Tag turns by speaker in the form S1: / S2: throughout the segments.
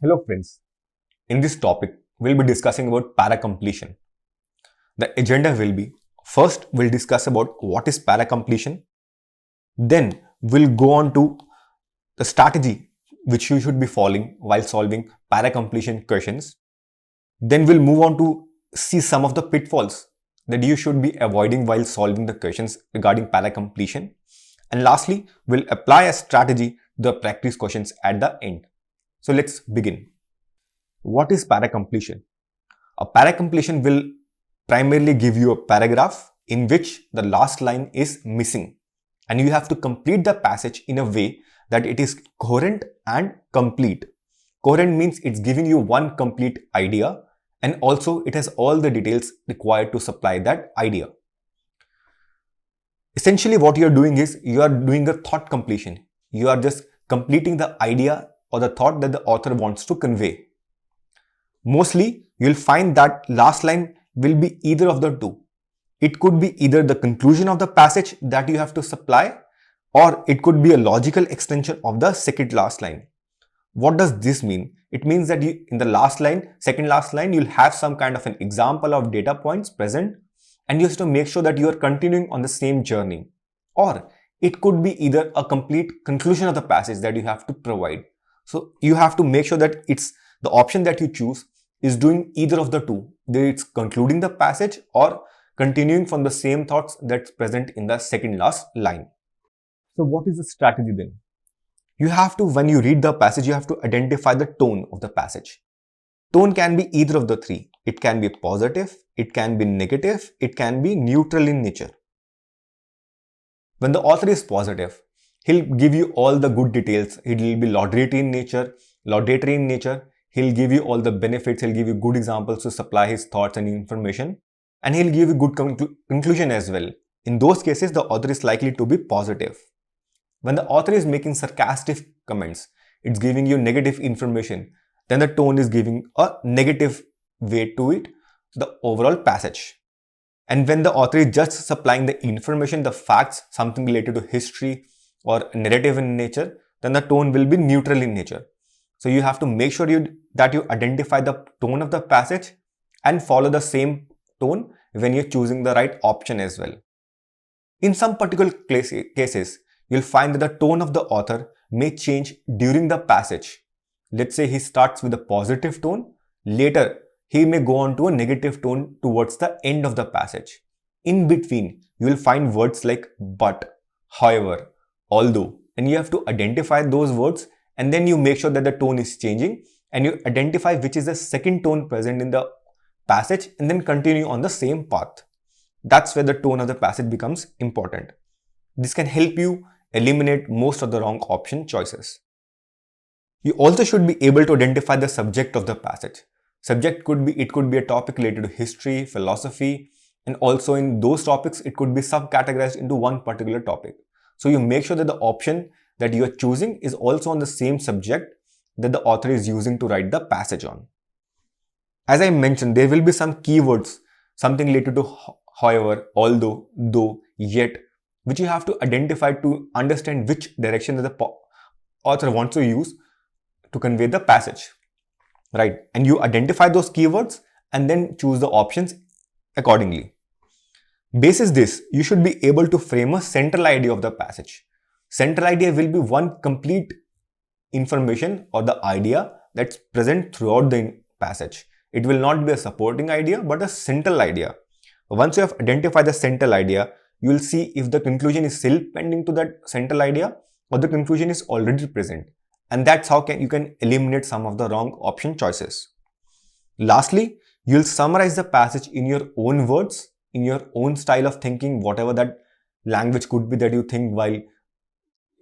S1: Hello friends, in this topic we'll be discussing about para-completion. The agenda will be, first we'll discuss about what is para-completion, then we'll go on to the strategy which you should be following while solving para-completion questions. Then we'll move on to see some of the pitfalls that you should be avoiding while solving the questions regarding para-completion. And lastly, we'll apply a strategy to the practice questions at the end. So let's begin. What is para-completion? A para-completion will primarily give you a paragraph in which the last line is missing, and you have to complete the passage in a way that it is coherent and complete. Coherent means it's giving you one complete idea, and also it has all the details required to supply that idea. Essentially what you are doing is you are doing a thought completion. You are just completing the idea or the thought that the author wants to convey. Mostly, you'll find that last line will be either of the two. It could be either the conclusion of the passage that you have to supply, or it could be a logical extension of the second last line. What does this mean? It means that in the last line, second last line, you'll have some kind of an example of data points present, and you have to make sure that you are continuing on the same journey. Or it could be either a complete conclusion of the passage that you have to provide. So you have to make sure that it's the option that you choose is doing either of the two. Either it's concluding the passage or continuing from the same thoughts that's present in the second last line. So what is the strategy then? You have to, when you read the passage, you have to identify the tone of the passage. Tone can be either of the three. It can be positive, it can be negative, it can be neutral in nature. When the author is positive, he'll give you all the good details. It will be laudatory in nature. He'll give you all the benefits. He'll give you good examples to supply his thoughts and information. And he'll give you good conclusion as well. In those cases, the author is likely to be positive. When the author is making sarcastic comments, it's giving you negative information, then the tone is giving a negative weight to it, the overall passage. And when the author is just supplying the information, the facts, something related to history or narrative in nature, then the tone will be neutral in nature. So you have to make sure that you identify the tone of the passage and follow the same tone when you're choosing the right option as well. In some particular cases, you'll find that the tone of the author may change during the passage. Let's say he starts with a positive tone. Later, he may go on to a negative tone towards the end of the passage. In between, you will find words like but, however, although, and you have to identify those words, and then you make sure that the tone is changing and you identify which is the second tone present in the passage and then continue on the same path. That's where the tone of the passage becomes important. This can help you eliminate most of the wrong option choices. You also should be able to identify the subject of the passage. Subject could be a topic related to history, philosophy, and also in those topics it could be subcategorized into one particular topic. So you make sure that the option that you are choosing is also on the same subject that the author is using to write the passage on. As I mentioned, there will be some keywords, something related to however, although, though, yet, which you have to identify to understand which direction that the author wants to use to convey the passage, right? And you identify those keywords and then choose the options accordingly. Basis this, you should be able to frame a central idea of the passage. Central idea will be one complete information or the idea that's present throughout the passage. It will not be a supporting idea, but a central idea. Once you have identified the central idea, you will see if the conclusion is still pending to that central idea or the conclusion is already present. And that's how you can eliminate some of the wrong option choices. Lastly, you'll summarize the passage in your own words, in your own style of thinking, whatever that language could be that you think while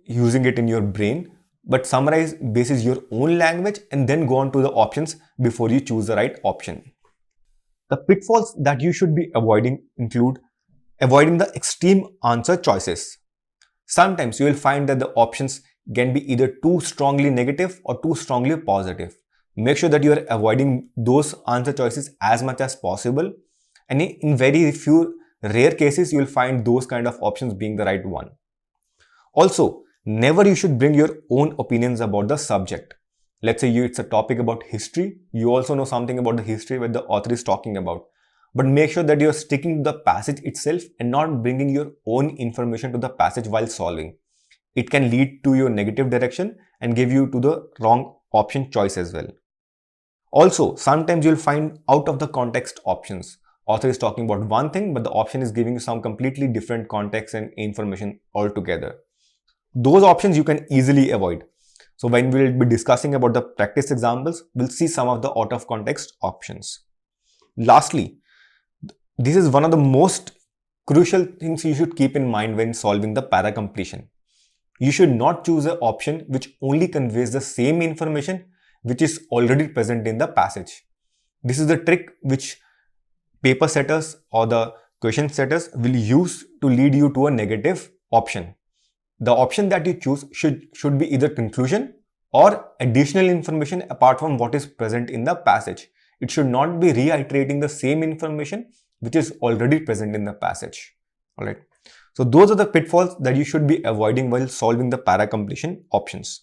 S1: using it in your brain, but summarize basis your own language and then go on to the options before you choose the right option. The pitfalls that you should be avoiding include avoiding the extreme answer choices. Sometimes you will find that the options can be either too strongly negative or too strongly positive. Make sure that you are avoiding those answer choices as much as possible, and in very few rare cases you will find those kind of options being the right one. Also, never you should bring your own opinions about the subject. Let's say it's a topic about history. You also know something about the history where the author is talking about. But make sure that you're sticking to the passage itself and not bringing your own information to the passage while solving. It can lead to your negative direction and give you to the wrong option choice as well. Also, sometimes you'll find out of the context options. Author is talking about one thing, but the option is giving you some completely different context and information altogether. Those options you can easily avoid. So when we'll be discussing about the practice examples, we'll see some of the out of context options. Lastly, this is one of the most crucial things you should keep in mind when solving the para completion. You should not choose an option which only conveys the same information which is already present in the passage. This is the trick which paper setters or the question setters will use to lead you to a negative option. The option that you choose should be either conclusion or additional information apart from what is present in the passage. It should not be reiterating the same information which is already present in the passage. Alright. So those are the pitfalls that you should be avoiding while solving the para completion options.